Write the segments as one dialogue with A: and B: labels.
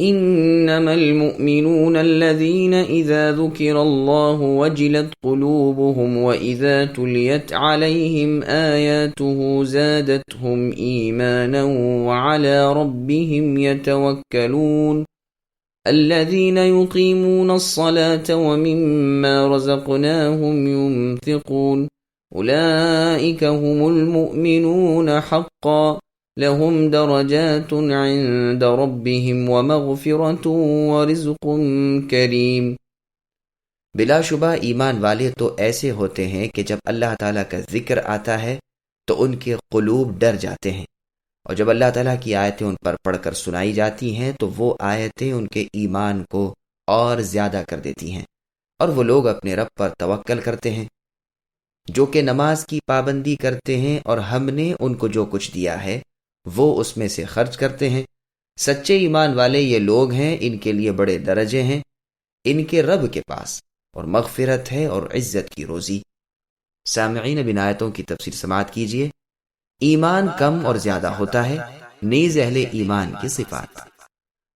A: انما المؤمنون الذين اذا ذكر الله وجلت قلوبهم واذا تليت عليهم آياته زادتهم ايمانا وعلى ربهم يتوكلون الذين يقيمون الصلاة ومما رزقناهم ينفقون اولئك هم المؤمنون حقا لهم درجات عند ربهم ومغفرة ورزق کریم۔
B: بلا شبہ ایمان والے تو ایسے ہوتے ہیں کہ جب اللہ تعالیٰ کا ذکر آتا ہے تو ان کے قلوب ڈر جاتے ہیں، اور جب اللہ تعالیٰ کی آیتیں ان پر پڑھ کر سنائی جاتی ہیں تو وہ آیتیں ان کے ایمان کو اور زیادہ کر دیتی ہیں، اور وہ لوگ اپنے رب پر توکل کرتے ہیں جو کہ نماز کی پابندی کرتے ہیں، اور ہم نے ان کو جو کچھ دیا ہے وہ اس میں سے خرچ کرتے ہیں۔ سچے ایمان والے یہ لوگ ہیں، ان کے لیے بڑے درجے ہیں ان کے رب کے پاس، اور مغفرت ہے اور عزت کی روزی۔ سامعین، اب ان آیتوں کی تفسیر سماعت کیجیے۔ ایمان کم اور زیادہ ہوتا ہے، نیز اہل ایمان کی صفات۔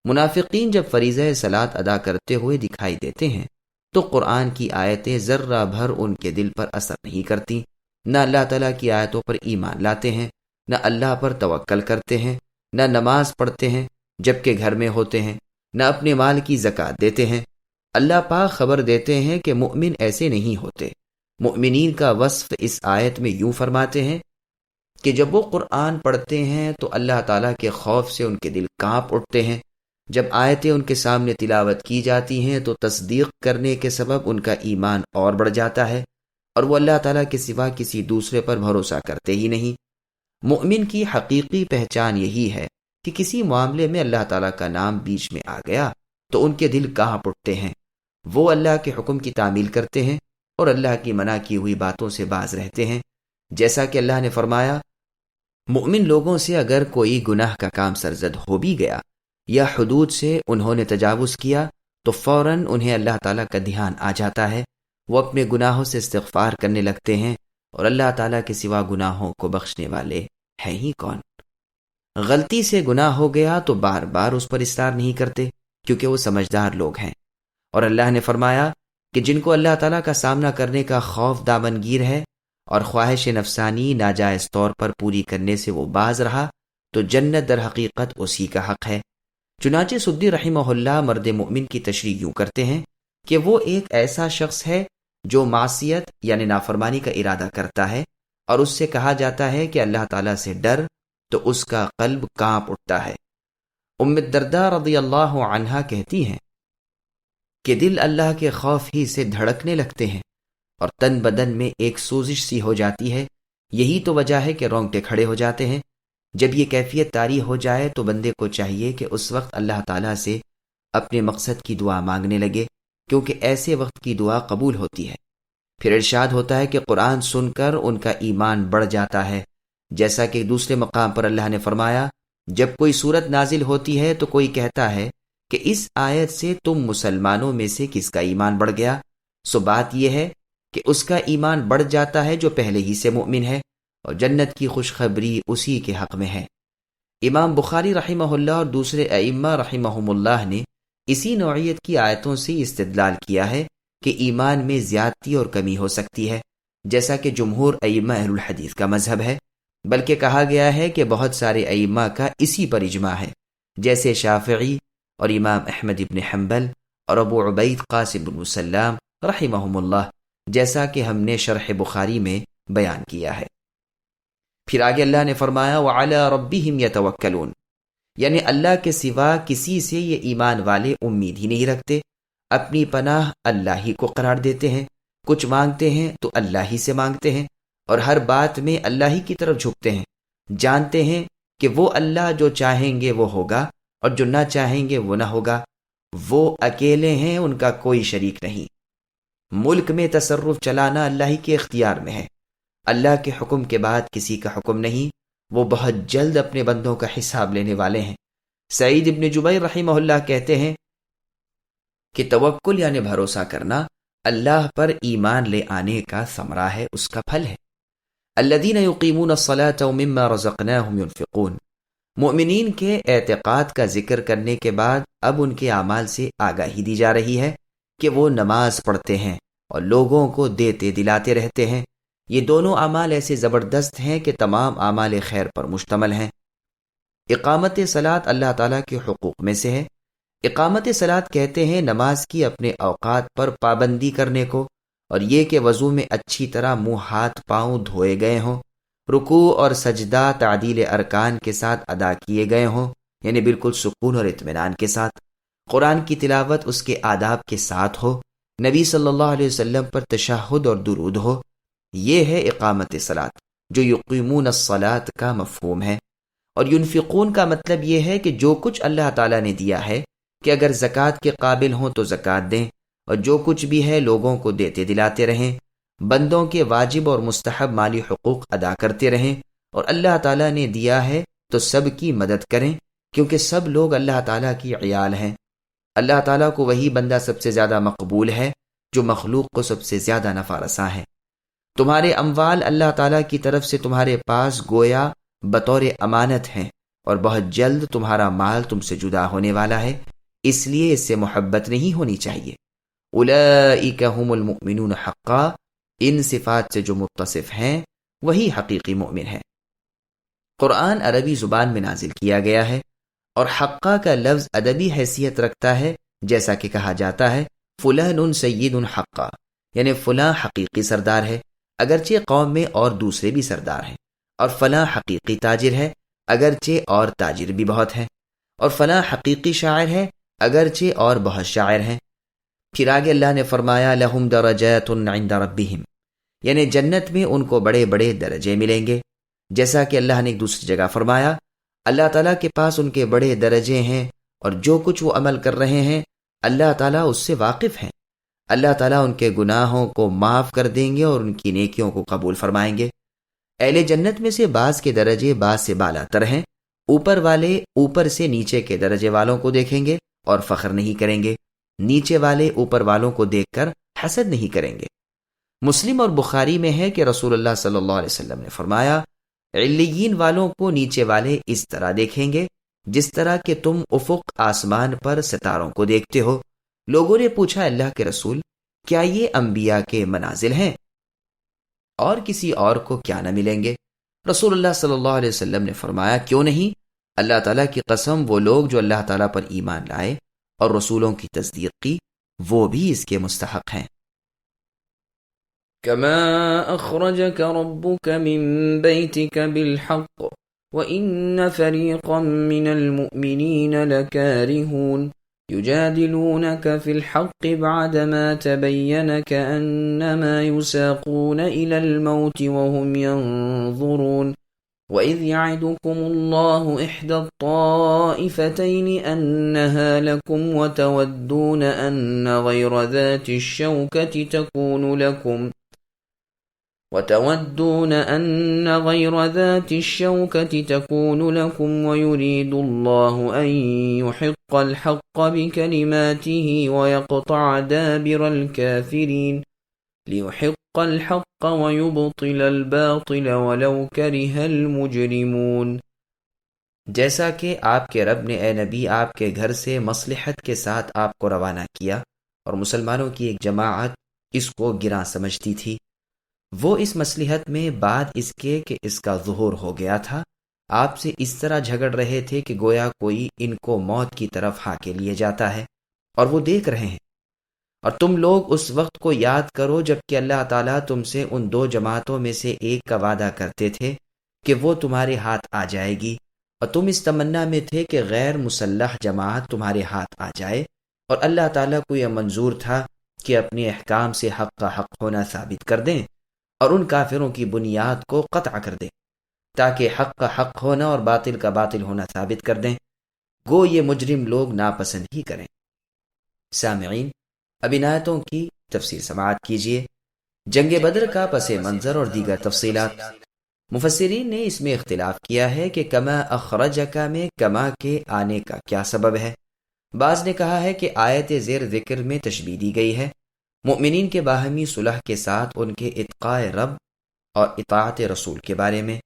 B: منافقین جب فریضہ صلاۃ ادا کرتے ہوئے دکھائی دیتے ہیں تو قرآن کی آیتیں ذرہ بھر ان کے دل پر اثر نہیں کرتی، نہ اللہ تعالیٰ کی آیتوں پر ایمان لاتے ہیں، نہ اللہ پر توکل کرتے ہیں، نہ نماز پڑھتے ہیں جبکہ گھر میں ہوتے ہیں، نہ اپنے مال کی زکوٰۃ دیتے ہیں۔ اللہ پاک خبر دیتے ہیں کہ مؤمن ایسے نہیں ہوتے۔ مؤمنین کا وصف اس آیت میں یوں فرماتے ہیں کہ جب وہ قرآن پڑھتے ہیں تو اللہ تعالیٰ کے خوف سے ان کے دل کانپ اٹھتے ہیں، جب آیتیں ان کے سامنے تلاوت کی جاتی ہیں تو تصدیق کرنے کے سبب ان کا ایمان اور بڑھ جاتا ہے، اور وہ اللہ تعالیٰ کے سوا کسی دوسرے پر بھروسہ کرتے ہی نہیں۔ مؤمن کی حقیقی پہچان یہی ہے کہ کسی معاملے میں اللہ تعالیٰ کا نام بیچ میں آ گیا تو ان کے دل کانپ اٹھتے ہیں، وہ اللہ کے حکم کی تعمیل کرتے ہیں اور اللہ کی منع کی ہوئی باتوں سے باز رہتے ہیں۔ جیسا کہ اللہ نے فرمایا، مؤمن لوگوں سے اگر کوئی گناہ کا کام سرزد ہو بھی گیا یا حدود سے انہوں نے تجاوز کیا تو فوراً انہیں اللہ تعالیٰ کا دھیان آ جاتا ہے، وہ اپنے گناہوں سے استغفار کرنے لگتے ہیں، اور اللہ تعالیٰ کے سوا گناہوں کو بخشنے والے ہیں ہی کون۔ غلطی سے گناہ ہو گیا تو بار بار اس پر اصرار نہیں کرتے کیونکہ وہ سمجھدار لوگ ہیں، اور اللہ نے فرمایا کہ جن کو اللہ تعالیٰ کا سامنا کرنے کا خوف دامنگیر ہے اور خواہش نفسانی ناجائز طور پر پوری کرنے سے وہ باز رہا تو جنت در حقیقت اسی کا حق ہے۔ چنانچہ سدی رحمہ اللہ مرد مؤمن کی تشریح یوں کرتے ہیں کہ وہ ایک ایسا شخص ہے جو معصیت یعنی نافرمانی کا ارادہ کرتا ہے اور اس سے کہا جاتا ہے کہ اللہ تعالیٰ سے ڈر، تو اس کا قلب کانپ اٹھتا ہے۔ ام الدرداء رضی اللہ عنہا کہتی ہیں کہ دل اللہ کے خوف ہی سے دھڑکنے لگتے ہیں اور تن بدن میں ایک سوزش سی ہو جاتی ہے، یہی تو وجہ ہے کہ رونگٹے کھڑے ہو جاتے ہیں۔ جب یہ کیفیت طاری ہو جائے تو بندے کو چاہیے کہ اس وقت اللہ تعالیٰ سے اپنے مقصد کی دعا مانگنے لگے، کیونکہ ایسے وقت کی دعا قبول ہوتی ہے۔ پھر ارشاد ہوتا ہے کہ قرآن سن کر ان کا ایمان بڑھ جاتا ہے، جیسا کہ دوسرے مقام پر اللہ نے فرمایا، جب کوئی سورت نازل ہوتی ہے تو کوئی کہتا ہے کہ اس آیت سے تم مسلمانوں میں سے کس کا ایمان بڑھ گیا، سو بات یہ ہے کہ اس کا ایمان بڑھ جاتا ہے جو پہلے ہی سے مؤمن ہے، اور جنت کی خوشخبری اسی کے حق میں ہے۔ امام بخاری رحمہ اللہ اور دوسرے ائمہ رحمہم اللہ نے اسی نوعیت کی آیتوں سے استدلال کیا ہے کہ ایمان میں زیادتی اور کمی ہو سکتی ہے، جیسا کہ جمہور ائمہ اہل الحدیث کا مذہب ہے، بلکہ کہا گیا ہے کہ بہت سارے ائمہ کا اسی پر اجماع ہے، جیسے شافعی اور امام احمد ابن حنبل اور ابو عبید قاسم بن سلام رحمہم اللہ، جیسا کہ ہم نے شرح بخاری میں بیان کیا ہے۔ پھر آگے اللہ نے فرمایا وَعَلَىٰ رَبِّهِمْ يَتَوَكَّلُونَ، یعنی اللہ کے سوا کسی سے یہ ایمان والے امید ہی نہیں رکھتے، اپنی پناہ اللہ ہی کو قرار دیتے ہیں، کچھ مانگتے ہیں تو اللہ ہی سے مانگتے ہیں، اور ہر بات میں اللہ ہی کی طرف جھکتے ہیں، جانتے ہیں کہ وہ اللہ جو چاہیں گے وہ ہوگا اور جو نہ چاہیں گے وہ نہ ہوگا، وہ اکیلے ہیں، ان کا کوئی شریک نہیں۔ ملک میں تصرف چلانا اللہ ہی کے اختیار میں ہے، اللہ کے حکم کے بعد کسی کا حکم نہیں، وہ بہت جلد اپنے بندوں کا حساب لینے والے ہیں۔ سعید ابن جبیر رحمہ اللہ کہتے ہیں کہ توکل یعنی بھروسہ کرنا اللہ پر ایمان لے آنے کا ثمرہ ہے، اس کا پھل ہے۔ الذین یقیمون الصلاۃ ومما رزقناہم ينفقون، مومنین کے اعتقاد کا ذکر کرنے کے بعد اب ان کے اعمال سے آگاہی دی جا رہی ہے کہ وہ نماز پڑھتے ہیں اور لوگوں کو دیتے دلاتے رہتے ہیں۔ یہ دونوں اعمال ایسے زبردست ہیں کہ تمام اعمال خیر پر مشتمل ہیں۔ اقامت صلاۃ اللہ تعالیٰ کے حقوق میں سے ہے۔ اقامت صلاۃ کہتے ہیں نماز کی اپنے اوقات پر پابندی کرنے کو، اور یہ کہ وضو میں اچھی طرح منہ ہاتھ پاؤں دھوئے گئے ہوں، رکوع اور سجدہ تعدیل ارکان کے ساتھ ادا کیے گئے ہوں، یعنی بالکل سکون اور اطمینان کے ساتھ، قرآن کی تلاوت اس کے آداب کے ساتھ ہو، نبی صلی اللہ علیہ وسلم پر تشہد اور درود ہو۔ یہ ہے اقامت صلاۃ، جو یقیمون الصلاۃ کا مفہوم ہے۔ اور ینفقون کا مطلب یہ ہے کہ جو کچھ اللہ تعالیٰ نے دیا ہے کہ اگر زکوٰۃ کے قابل ہوں تو زکوٰۃ دیں، اور جو کچھ بھی ہے لوگوں کو دیتے دلاتے رہیں، بندوں کے واجب اور مستحب مالی حقوق ادا کرتے رہیں، اور اللہ تعالیٰ نے دیا ہے تو سب کی مدد کریں، کیونکہ سب لوگ اللہ تعالیٰ کی عیال ہیں۔ اللہ تعالیٰ کو وہی بندہ سب سے زیادہ مقبول ہے جو مخلوق کو سب سے زیادہ نفع رساں ہے۔ تمہارے اموال اللہ تعالیٰ کی طرف سے تمہارے پاس گویا بطور امانت ہیں، اور بہت جلد تمہارا مال تم سے جدا ہونے والا ہے، اس لیے اس سے محبت نہیں ہونی چاہیے۔ اولئک هم المؤمنون حقا، ان صفات سے جو متصف ہیں وہی حقیقی مومن ہیں۔ قرآن عربی زبان میں نازل کیا گیا ہے، اور حقا کا لفظ ادبی حیثیت رکھتا ہے، جیسا کہ کہا جاتا ہے فلان سید حقا، یعنی فلاں حقیقی سردار ہے، اگرچہ قوم میں اور دوسرے بھی سردار ہیں، اور فلاں حقیقی تاجر ہے، اگرچہ اور تاجر بھی بہت ہیں، اور فلاں حقیقی شاعر ہے، اگرچہ اور بہت شاعر ہیں۔ پھر آگے اللہ نے فرمایا لہم درجات عند ربہم، یعنی جنت میں ان کو بڑے بڑے درجے ملیں گے، جیسا کہ اللہ نے ایک دوسری جگہ فرمایا اللہ تعالیٰ کے پاس ان کے بڑے درجے ہیں، اور جو کچھ وہ عمل کر رہے ہیں اللہ تعالیٰ اس سے واقف ہیں۔ اللہ تعالیٰ ان کے گناہوں کو معاف کر دیں گے اور ان کی نیکیوں کو قبول فرمائیں گے۔ اہل جنت میں سے بعض کے درجے بعض سے بالا تر ہیں، اوپر والے اوپر سے نیچے کے درجے والوں کو دیکھیں گے اور فخر نہیں کریں گے، نیچے والے اوپر والوں کو دیکھ کر حسد نہیں کریں گے۔ مسلم اور بخاری میں ہے کہ رسول اللہ صلی اللہ علیہ وسلم نے فرمایا علیین والوں کو نیچے والے اس طرح دیکھیں گے جس طرح کہ تم افق آسمان پر ستاروں کو دیکھتے ہو۔ لوگوں نے پوچھا اللہ کے رسول، کیا یہ انبیاء کے منازل ہیں اور کسی اور کو کیا نہ ملیں گے؟ رسول اللہ صلی اللہ علیہ وسلم نے فرمایا کیوں نہیں، اللہ تعالیٰ کی قسم وہ لوگ جو اللہ تعالیٰ پر ایمان لائے اور رسولوں کی تصدیق کی وہ بھی اس کے مستحق ہیں۔
A: كما أخرجك ربك من بيتك بالحق وإن فريقا من المؤمنين لكارهون يجادلونك في الحق بعدما تبين كأنما يساقون إلى الموت وهم ينظرون وإذ يعدكم الله إحدى الطائفتين أنها لكم وتودون أن غير ذات الشوكة تكون لكم ويريد الله أن يحق الحق بكلماته ويقطع دابر الكافرين ليحق الحق ويبطل الباطل ولو كره المجرمون۔
B: جیسا کہ آپ کے رب نے اے نبی آپ کے گھر سے مصلحت کے ساتھ آپ کو روانہ کیا، اور مسلمانوں کی ایک جماعت اس کو گراں سمجھتی تھی، وہ اس مصلحت میں بعد اس کے کہ اس کا ظہور ہو گیا تھا آپ سے اس طرح جھگڑ رہے تھے کہ گویا کوئی ان کو موت کی طرف ہاکے لیے جاتا ہے، اور وہ دیکھ رہے ہیں۔ اور تم لوگ اس وقت کو یاد کرو جب کہ اللہ تعالیٰ تم سے ان دو جماعتوں میں سے ایک کا وعدہ کرتے تھے کہ وہ تمہارے ہاتھ آ جائے گی، اور تم اس تمنا میں تھے کہ غیر مسلح جماعت تمہارے ہاتھ آ جائے، اور اللہ تعالیٰ کو یہ منظور تھا کہ اپنے احکام سے حق کا حق ہونا ثابت کر دیں اور ان کافروں کی بنیاد کو قطع کر دیں، تاکہ حق کا حق ہونا اور باطل کا باطل ہونا ثابت کر دیں، گو یہ مجرم لوگ ناپسند ہی کریں۔ سامعین، اب ان آیتوں کی تفسیر سماعت کیجیے۔ جنگ بدر کا پس منظر اور دیگر تفصیلات۔ مفسرین نے اس میں اختلاف کیا ہے کہ کما اخرجک میں کما کے آنے کا کیا سبب ہے۔ بعض نے کہا ہے کہ آیت زیر ذکر میں تشبیہ دی گئی ہے، مؤمنین کے باہمی صلح کے ساتھ ان کے اتقاء رب اور اطاعت رسول کے بارے میں۔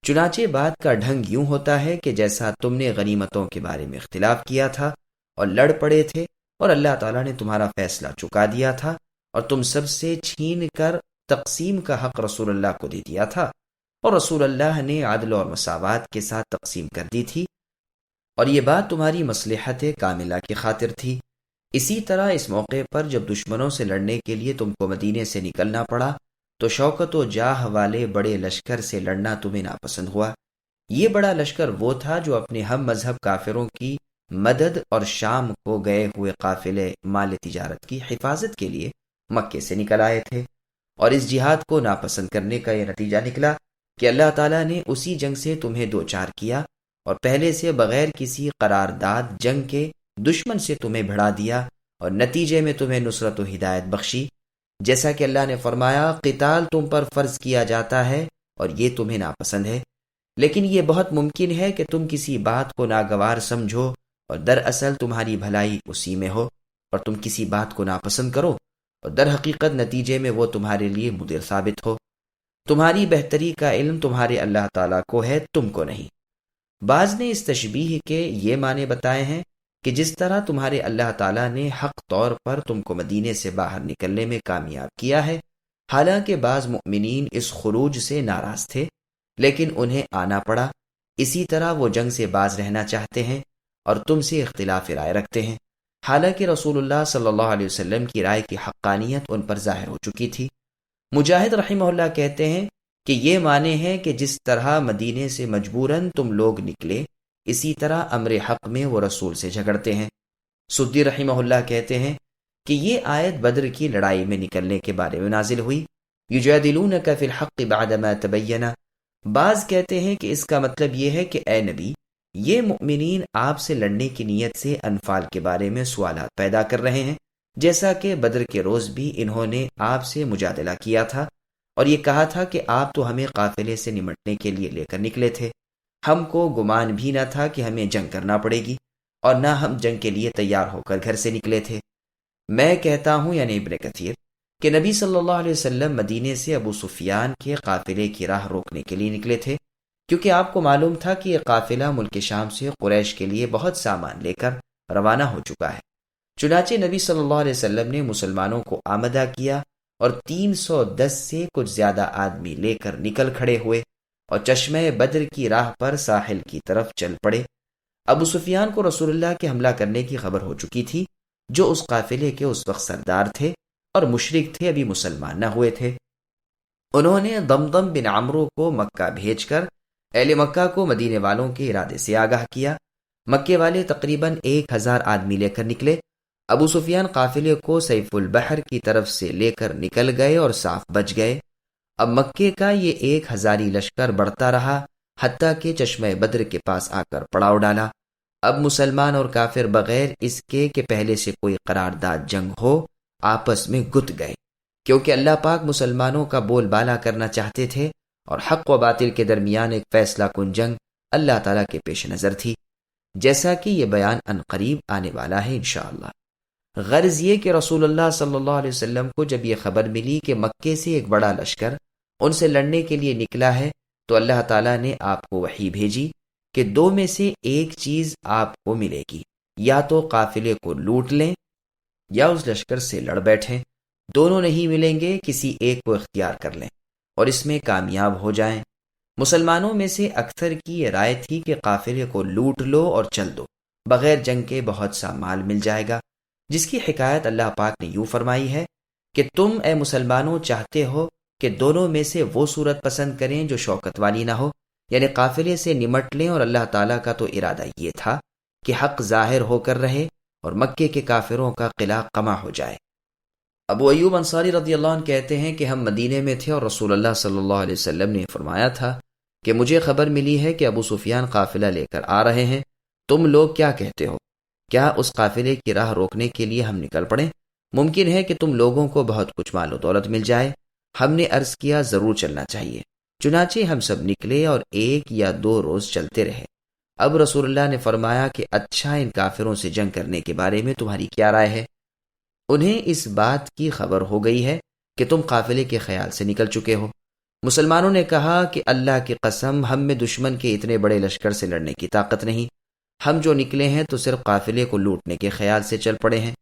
B: چنانچہ بات کا ڈھنگ یوں ہوتا ہے کہ جیسا تم نے غنیمتوں کے بارے میں اختلاف کیا تھا اور لڑ پڑے تھے، اور اللہ تعالیٰ نے تمہارا فیصلہ چکا دیا تھا اور تم سب سے چھین کر تقسیم کا حق رسول اللہ کو دے دیا تھا، اور رسول اللہ نے عدل اور مساوات کے ساتھ تقسیم کر دی تھی، اور یہ بات تمہاری مصلحت کاملہ کی خاطر تھی۔ اسی طرح اس موقع پر جب دشمنوں سے لڑنے کے لیے تم کو مدینے سے نکلنا پڑا تو شوکت و جاہ والے بڑے لشکر سے لڑنا تمہیں ناپسند ہوا۔ یہ بڑا لشکر وہ تھا جو اپنے ہم مذہب کافروں کی مدد اور شام کو گئے ہوئے قافلے مال تجارت کی حفاظت کے لیے مکے سے نکل آئے تھے، اور اس جہاد کو ناپسند کرنے کا یہ نتیجہ نکلا کہ اللہ تعالیٰ نے اسی جنگ سے تمہیں دوچار کیا اور پہلے سے بغیر کسی قرارداد جنگ کے دشمن سے تمہیں بھڑا دیا، اور نتیجے میں تمہیں نصرت و ہدایت بخشی، جیسا کہ اللہ نے فرمایا قتال تم پر فرض کیا جاتا ہے اور یہ تمہیں ناپسند ہے، لیکن یہ بہت ممکن ہے کہ تم کسی بات کو ناگوار سمجھو اور دراصل تمہاری بھلائی اسی میں ہو، اور تم کسی بات کو ناپسند کرو اور در حقیقت نتیجے میں وہ تمہارے لیے مضر ثابت ہو۔ تمہاری بہتری کا علم تمہارے اللہ تعالیٰ کو ہے، تم کو نہیں۔ بعض نے اس تشبیہ کے یہ معنی بتائے ہیں کہ جس طرح تمہارے اللہ تعالیٰ نے حق طور پر تم کو مدینے سے باہر نکلنے میں کامیاب کیا ہے، حالانکہ بعض مؤمنین اس خروج سے ناراض تھے لیکن انہیں آنا پڑا، اسی طرح وہ جنگ سے باز رہنا چاہتے ہیں اور تم سے اختلاف رائے رکھتے ہیں، حالانکہ رسول اللہ صلی اللہ علیہ وسلم کی رائے کی حقانیت ان پر ظاہر ہو چکی تھی۔ مجاہد رحمہ اللہ کہتے ہیں کہ یہ معنی ہے کہ جس طرح مدینے سے مجبوراً تم لوگ نکلے، اسی طرح امر حق میں وہ رسول سے جھگڑتے ہیں۔ سدی رحمہ اللہ کہتے ہیں کہ یہ آیت بدر کی لڑائی میں نکلنے کے بارے میں نازل ہوئی، یجادلونک فی الحق بعد ما تبین۔ بعض کہتے ہیں کہ اس کا مطلب یہ ہے کہ اے نبی، یہ مؤمنین آپ سے لڑنے کی نیت سے انفال کے بارے میں سوالات پیدا کر رہے ہیں، جیسا کہ بدر کے روز بھی انہوں نے آپ سے مجادلہ کیا تھا اور یہ کہا تھا کہ آپ تو ہمیں قافلے سے نمٹنے کے لیے لے کر نکلے تھے، ہم کو گمان بھی نہ تھا کہ ہمیں جنگ کرنا پڑے گی، اور نہ ہم جنگ کے لیے تیار ہو کر گھر سے نکلے تھے۔ میں کہتا ہوں، یعنی ابن کثیر، کہ نبی صلی اللہ علیہ وسلم مدینے سے ابو سفیان کے قافلے کی راہ روکنے کے لیے نکلے تھے، کیونکہ آپ کو معلوم تھا کہ یہ قافلہ ملک شام سے قریش کے لیے بہت سامان لے کر روانہ ہو چکا ہے۔ چنانچہ نبی صلی اللہ علیہ وسلم نے مسلمانوں کو آمدہ کیا اور 310 سے کچھ زیادہ آدمی لے کر نکل کھڑے ہوئے اور چشمہ بدر کی راہ پر ساحل کی طرف چل پڑے۔ ابو سفیان کو رسول اللہ کے حملہ کرنے کی خبر ہو چکی تھی، جو اس قافلے کے اس وقت سردار تھے اور مشرک تھے، ابھی مسلمان نہ ہوئے تھے۔ انہوں نے دمدم بن عمرو کو مکہ بھیج کر اہل مکہ کو مدینے والوں کے ارادے سے آگاہ کیا۔ مکے والے تقریباً 1000 آدمی لے کر نکلے۔ ابو سفیان قافلے کو سیف البحر کی طرف سے لے کر نکل گئے اور صاف بچ گئے۔ اب مکے کا یہ 1000 لشکر بڑھتا رہا حتیٰ کہ چشمہ بدر کے پاس آ کر پڑاؤ ڈالا۔ اب مسلمان اور کافر بغیر اس کے کہ پہلے سے کوئی قرارداد جنگ ہو آپس میں گت گئے، کیونکہ اللہ پاک مسلمانوں کا بول بالا کرنا چاہتے تھے اور حق و باطل کے درمیان ایک فیصلہ کن جنگ اللہ تعالیٰ کے پیش نظر تھی، جیسا کہ یہ بیان عنقریب آنے والا ہے انشاءاللہ۔ غرض یہ کہ رسول اللہ صلی اللہ علیہ وسلم کو جب یہ خبر ملی کہ مکے سے ایک بڑا لشکر ان سے لڑنے کے لیے نکلا ہے، تو اللہ تعالیٰ نے آپ کو وحی بھیجی کہ 2 میں سے ایک چیز آپ کو ملے گی، یا تو قافلے کو لوٹ لیں یا اس لشکر سے لڑ بیٹھیں، دونوں نہیں ملیں گے، کسی ایک کو اختیار کر لیں اور اس میں کامیاب ہو جائیں۔ مسلمانوں میں سے اکثر کی یہ رائے تھی کہ قافلے کو لوٹ لو اور چل دو، بغیر جنگ کے بہت سا مال مل جائے گا، جس کی حکایت اللہ پاک نے یوں فرمائی ہے کہ تم اے مسلمانوں چاہتے ہو کہ دونوں میں سے وہ صورت پسند کریں جو شوکت والی نہ ہو، یعنی قافلے سے نمٹ لیں، اور اللہ تعالیٰ کا تو ارادہ یہ تھا کہ حق ظاہر ہو کر رہے اور مکے کے کافروں کا قلع قمع ہو جائے۔ ابو ایوب انصاری رضی اللہ عنہ کہتے ہیں کہ ہم مدینے میں تھے اور رسول اللہ صلی اللہ علیہ وسلم نے فرمایا تھا کہ مجھے خبر ملی ہے کہ ابو سفیان قافلہ لے کر آ رہے ہیں، تم لوگ کیا کہتے ہو؟ کیا اس قافلے کی راہ روکنے کے لیے ہم نکل پڑیں؟ ممکن ہے کہ تم لوگوں کو بہت کچھ مال و دولت مل جائے۔ ہم نے عرض کیا ضرور چلنا چاہیے۔ چنانچہ ہم سب نکلے اور 1 یا 2 روز چلتے رہے۔ اب رسول اللہ نے فرمایا کہ اچھا، ان کافروں سے جنگ کرنے کے بارے میں تمہاری کیا رائے ہے؟ انہیں اس بات کی خبر ہو گئی ہے کہ تم قافلے کے خیال سے نکل چکے ہو، مسلمانوں نے کہا کہ اللہ کی قسم، ہم میں دشمن کے اتنے بڑے لشکر سے لڑنے کی طاقت نہیں، ہم جو نکلے ہیں تو صرف قافلے کو لوٹنے کے خیال سے چل پڑے ہیں۔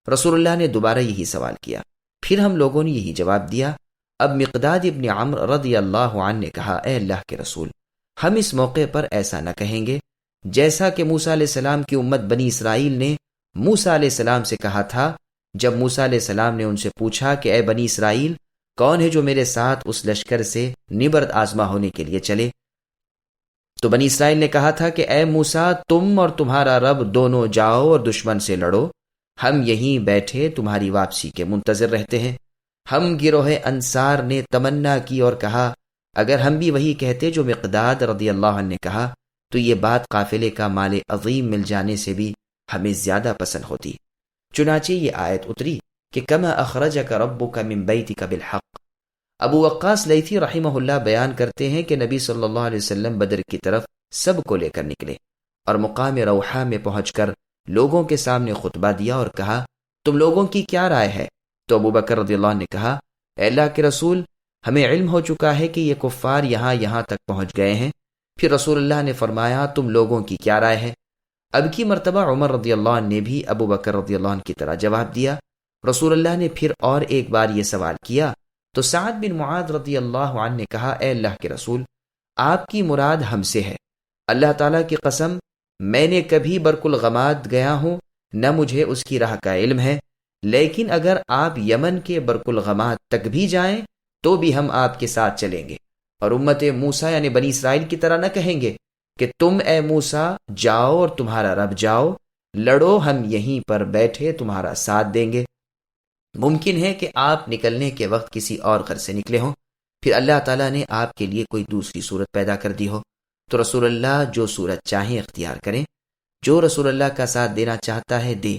B: رسول اللہ نے دوبارہ یہی سوال کیا، پھر ہم لوگوں نے یہی جواب دیا۔ اب مقداد ابن عمرو رضی اللہ عنہ نے کہا، اے اللہ کے رسول، ہم اس موقع پر ایسا نہ کہیں گے جیسا کہ موسیٰ علیہ السلام کی امت بنی اسرائیل نے موسیٰ علیہ السلام سے کہا تھا، جب موسیٰ علیہ السلام نے ان سے پوچھا کہ اے بنی اسرائیل، کون ہے جو میرے ساتھ اس لشکر سے نبرد آزما ہونے کے لیے چلے؟ تو بنی اسرائیل نے کہا تھا کہ اے موسیٰ، تم اور تمہارا رب دونوں جاؤ اور دشمن سے لڑو، ہم یہیں بیٹھے تمہاری واپسی کے منتظر رہتے ہیں۔ ہم گروہ انصار نے تمنا کی اور کہا، اگر ہم بھی وہی کہتے جو مقداد رضی اللہ عنہ نے کہا تو یہ بات قافلے کا مال عظیم مل جانے سے بھی ہمیں زیادہ پسند ہوتی۔ چنانچہ یہ آیت اتری کہ کما اخرجک ربک من بیتک بالحق۔ ابو وقاص لیثی رحمہ اللہ بیان کرتے ہیں کہ نبی صلی اللہ علیہ وسلم بدر کی طرف سب کو لے کر نکلے اور مقام روحہ میں پہنچ کر لوگوں کے سامنے خطبہ دیا اور کہا، تم لوگوں کی کیا رائے ہے؟ تو ابو بکر رضی اللہ عنہ نے کہا، اے اللہ کے رسول، ہمیں علم ہو چکا ہے کہ یہ کفار یہاں تک پہنچ گئے ہیں۔ پھر رسول اللہ نے فرمایا، تم لوگوں کی کیا رائے ہے؟ اب کی مرتبہ عمر رضی اللہ عنہ نے بھی ابو بکر رضی اللہ عنہ کی طرح جواب دیا۔ رسول اللہ نے پھر اور ایک بار یہ سوال کیا تو سعد بن معاذ رضی اللہ عنہ نے کہا، اے اللہ کے رسول، آپ کی مراد ہم سے ہے۔ اللہ تعالیٰ کی قسم، میں نے کبھی برق الغماد گیا ہوں، نہ مجھے اس کی راہ کا علم ہے، لیکن اگر آپ یمن کے برق الغماد تک بھی جائیں تو بھی ہم آپ کے ساتھ چلیں گے، اور امت موسیٰ یعنی بنی اسرائیل کی طرح نہ کہیں گے کہ تم اے موسیٰ جاؤ اور تمہارا رب جاؤ، لڑو، ہم یہیں پر بیٹھے تمہارا ساتھ دیں گے۔ ممکن ہے کہ آپ نکلنے کے وقت کسی اور گھر سے نکلے ہوں، پھر اللہ تعالیٰ نے آپ کے لیے کوئی دوسری صورت پیدا کر دی ہو، تو رسول اللہ جو صورت چاہیں اختیار کریں۔ جو رسول اللہ کا ساتھ دینا چاہتا ہے دے،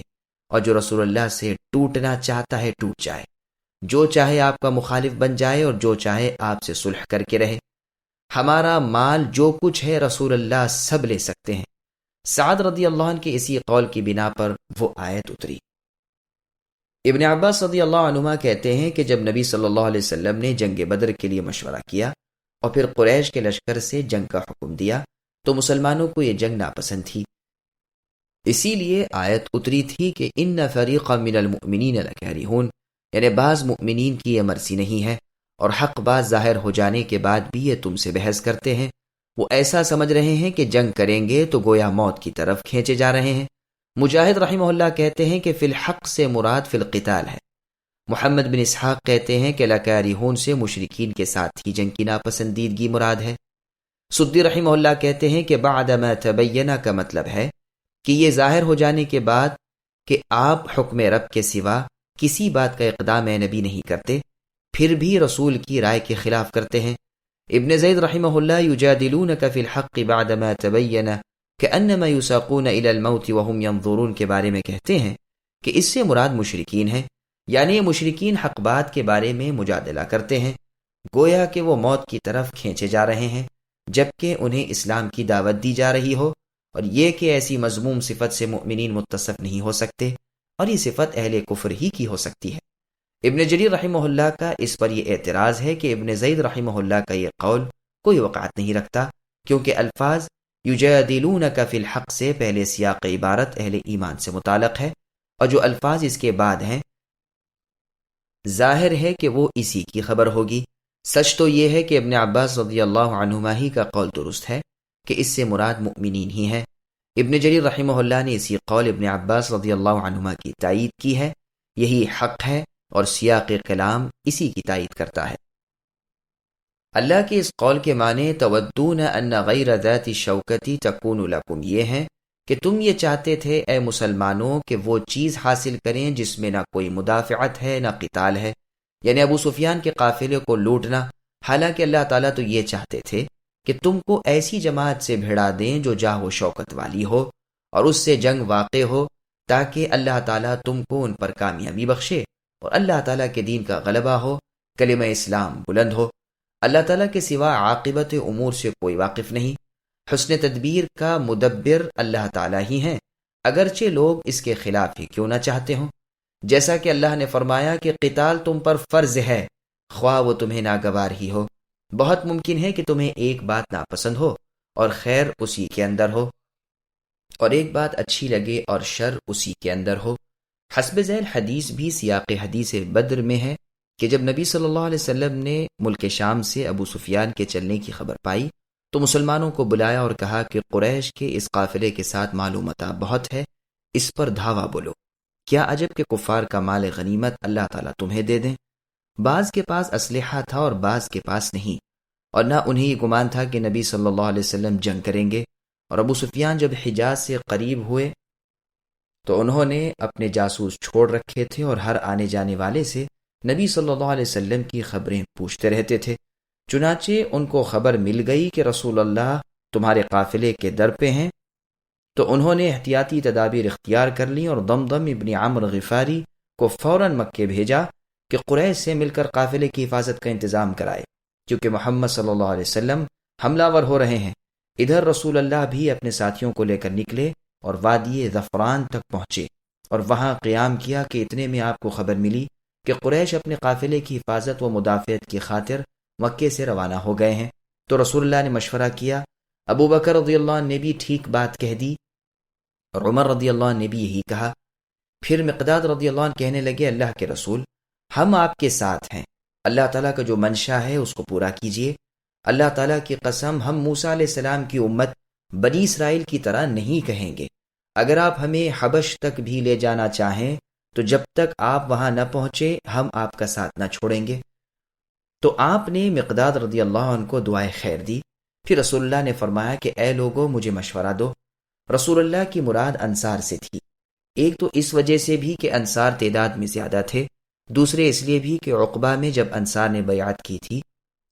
B: اور جو رسول اللہ سے ٹوٹنا چاہتا ہے ٹوٹ جائے، جو چاہے آپ کا مخالف بن جائے اور جو چاہے آپ سے صلح کر کے رہے۔ ہمارا مال جو کچھ ہے رسول اللہ سب لے سکتے ہیں۔ سعد رضی اللہ عنہ کے اسی قول کی بنا پر وہ آیت اتری۔ ابن عباس رضی اللہ عنہما کہتے ہیں کہ جب نبی صلی اللہ علیہ وسلم نے جنگ بدر کے لیے مشورہ کیا اور پھر قریش کے لشکر سے جنگ کا حکم دیا تو مسلمانوں کو یہ جنگ ناپسند تھی، اسی لیے آیت اتری تھی کہ ان فریقا من المؤمنین لکارہون، یعنی بعض مؤمنین کی یہ مرضی نہیں ہے اور حق بات ظاہر ہو جانے کے بعد بھی یہ تم سے بحث کرتے ہیں۔ وہ ایسا سمجھ رہے ہیں کہ جنگ کریں گے تو گویا موت کی طرف کھینچے جا رہے ہیں۔ مجاہد رحمہ اللہ کہتے ہیں کہ فی الحق سے مراد فی القتال ہے۔ محمد بن اسحاق کہتے ہیں کہ لکارہون سے مشرکین کے ساتھ ہی جنگ کی ناپسندیدگی مراد ہے۔ سدی رحمہ اللہ کہتے ہیں کہ بعد ما تبین کا مطلب ہے کہ یہ ظاہر ہو جانے کے بعد کہ آپ حکم رب کے سوا کسی بات کا اقدام اے نبی نہیں کرتے، پھر بھی رسول کی رائے کے خلاف کرتے ہیں۔ ابن زید رحمہ اللہ یجادلونک فی الحق بعد ما تبین کأنما یساقون الی الموت وهم ینظرون کے بارے میں کہتے ہیں کہ اس سے مراد مشرکین ہیں، یعنی یہ مشرکین حق بات کے بارے میں مجادلہ کرتے ہیں، گویا کہ وہ موت کی طرف کھینچے جا رہے ہیں جبکہ انہیں اسلام کی دعوت دی جا رہی ہو، اور یہ کہ ایسی مذموم صفت سے مؤمنین متصف نہیں ہو سکتے، اور یہ صفت اہل کفر ہی کی ہو سکتی ہے۔ ابن جریر رحمہ اللہ کا اس پر یہ اعتراض ہے کہ ابن زید رحمہ اللہ کا یہ قول کوئی وقعت نہیں رکھتا، کیونکہ الفاظ یجادلونک فی الحق سے پہلے سیاق عبارت اہل ایمان سے متعلق ہے، اور جو الفاظ اس کے بعد ہیں ظاہر ہے کہ وہ اسی کی خبر ہوگی۔ سچ تو یہ ہے کہ ابن عباس رضی اللہ عنہما ہی کا قول درست ہے کہ اس سے مراد مؤمنین ہی ہیں۔ ابن جریر رحمہ اللہ نے اسی قول ابن عباس رضی اللہ عنہما کی تائید کی ہے، یہی حق ہے اور سیاق کلام اسی کی تائید کرتا ہے۔ اللہ کے اس قول کے معنی تودون ان غیر ذات الشوکتی تکون لکم یہ ہیں کہ تم یہ چاہتے تھے اے مسلمانوں کہ وہ چیز حاصل کریں جس میں نہ کوئی مدافعت ہے نہ قتال ہے، یعنی ابو سفیان کے قافلے کو لوٹنا۔ حالانکہ اللہ تعالیٰ تو یہ چاہتے تھے کہ تم کو ایسی جماعت سے بھیڑا دیں جو جاہ و شوکت والی ہو اور اس سے جنگ واقع ہو، تاکہ اللہ تعالیٰ تم کو ان پر کامیابی بخشے اور اللہ تعالیٰ کے دین کا غلبہ ہو، کلمہ اسلام بلند ہو۔ اللہ تعالیٰ کے سوا عاقبت امور سے کوئی واقف نہیں، حسن تدبیر کا مدبر اللہ تعالیٰ ہی ہیں، اگرچہ لوگ اس کے خلاف ہی کیوں نہ چاہتے ہوں۔ جیسا کہ اللہ نے فرمایا کہ قتال تم پر فرض ہے، خواہ وہ تمہیں ناگوار ہی ہو۔ بہت ممکن ہے کہ تمہیں ایک بات ناپسند ہو اور خیر اسی کے اندر ہو، اور ایک بات اچھی لگے اور شر اسی کے اندر ہو۔ حسب ذیل حدیث بھی سیاق حدیث بدر میں ہے کہ جب نبی صلی اللہ علیہ وسلم نے ملک شام سے ابو سفیان کے چلنے کی خبر پائی تو مسلمانوں کو بلایا اور کہا کہ قریش کے اس قافلے کے ساتھ معلومات بہت ہے، اس پر دھاوا بولو۔ کیا عجب کہ کفار کا مال غنیمت اللہ تعالیٰ تمہیں دے دیں۔ بعض کے پاس اسلحہ تھا اور بعض کے پاس نہیں، اور نہ انہیں یہ گمان تھا کہ نبی صلی اللہ علیہ وسلم جنگ کریں گے۔ اور ابو سفیان جب حجاز سے قریب ہوئے تو انہوں نے اپنے جاسوس چھوڑ رکھے تھے اور ہر آنے جانے والے سے نبی صلی اللہ علیہ وسلم کی خبریں پوچھتے رہتے تھے۔ چنانچہ ان کو خبر مل گئی کہ رسول اللہ تمہارے قافلے کے در پہ ہیں، تو انہوں نے احتیاطی تدابیر اختیار کر لیں اور دمدم ابن عمرو غفاری کو فوراً مکے بھیجا کہ قریش سے مل کر قافلے کی حفاظت کا انتظام کرائے، کیونکہ محمد صلی اللہ علیہ وسلم حملہ ور ہو رہے ہیں۔ ادھر رسول اللہ بھی اپنے ساتھیوں کو لے کر نکلے اور وادی ظفران تک پہنچے اور وہاں قیام کیا کہ اتنے میں آپ کو خبر ملی کہ قریش اپنے قافلے کی حفاظت و مدافعت کی خاطر مکے سے روانہ ہو گئے ہیں۔ تو رسول اللہ نے مشورہ کیا، ابو بکر رضی اللہ عنہ نے بھی ٹھیک بات کہہ دی اور عمر رضی اللہ عنہ نے بھی یہی کہا۔ پھر مقداد رضی اللہ عنہ کہنے لگے، اللہ کے رسول، ہم آپ کے ساتھ ہیں، اللہ تعالیٰ کا جو منشا ہے اس کو پورا کیجیے۔ اللہ تعالیٰ کی قسم، ہم موسیٰ علیہ السلام کی امت بنی اسرائیل کی طرح نہیں کہیں گے۔ اگر آپ ہمیں حبش تک بھی لے جانا چاہیں تو جب تک آپ وہاں نہ پہنچے ہم آپ کا ساتھ نہ چھوڑیں گے۔ تو آپ نے مقداد رضی اللہ عنہ کو دعائے خیر دی۔ پھر رسول اللہ نے فرمایا کہ اے لوگوں، مجھے مشورہ دو۔ رسول اللہ کی مراد انصار سے تھی، ایک تو اس وجہ سے بھی کہ انصار تعداد میں زیادہ تھے، دوسرے اس لیے بھی کہ عقبہ میں جب انصار نے بیعت کی تھی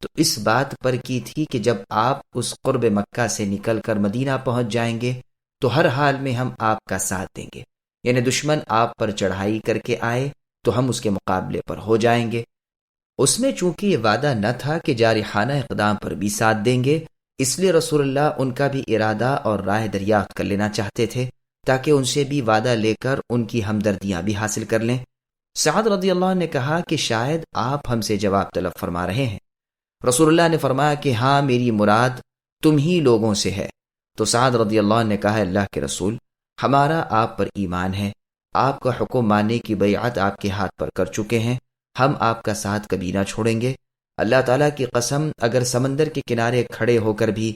B: تو اس بات پر کی تھی کہ جب آپ اس قرب مکہ سے نکل کر مدینہ پہنچ جائیں گے تو ہر حال میں ہم آپ کا ساتھ دیں گے، یعنی دشمن آپ پر چڑھائی کر کے آئے تو ہم اس کے مقابلے پر ہو جائیں گے۔ اس میں چونکہ یہ وعدہ نہ تھا کہ جارحانہ اقدام پر بھی ساتھ دیں گے، اس لیے رسول اللہ ان کا بھی ارادہ اور رائے دریافت کر لینا چاہتے تھے تاکہ ان سے بھی وعدہ لے کر ان کی ہمدردیاں بھی حاصل کر لیں۔ سعد رضی اللہ عنہ نے کہا کہ شاید آپ ہم سے جواب طلب فرما رہے ہیں۔ رسول اللہ نے فرمایا کہ ہاں، میری مراد تم ہی لوگوں سے ہے۔ تو سعد رضی اللہ عنہ نے کہا، اللہ کے رسول، ہمارا آپ پر ایمان ہے، آپ کا حکم ماننے کی بیعت آپ کے ہاتھ پر کر چکے ہیں، ہم آپ کا ساتھ کبھی نہ چھوڑیں گے۔ اللہ تعالیٰ کی قسم، اگر سمندر کے کنارے کھڑے ہو کر بھی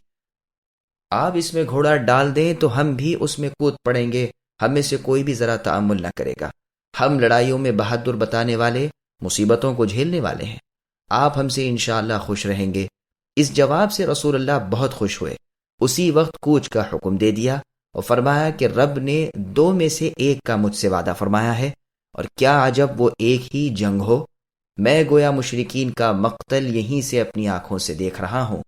B: آپ اس میں گھوڑا ڈال دیں تو ہم بھی اس میں کود پڑیں گے، ہم میں سے کوئی بھی ذرا تأمل نہ کرے گا۔ ہم لڑائیوں میں بہادر بتانے والے، مصیبتوں کو جھیلنے والے ہیں، آپ ہم سے انشاءاللہ خوش رہیں گے۔ اس جواب سے رسول اللہ بہت خوش ہوئے، اسی وقت کوچ کا حکم دے دیا اور فرمایا کہ رب نے 2 میں سے ایک کا مجھ سے وعدہ فرمایا ہے، اور کیا عجب وہ ایک ہی جنگ ہو، میں گویا مشرکین کا مقتل یہیں سے اپنی آنکھوں سے دیکھ رہا ہوں۔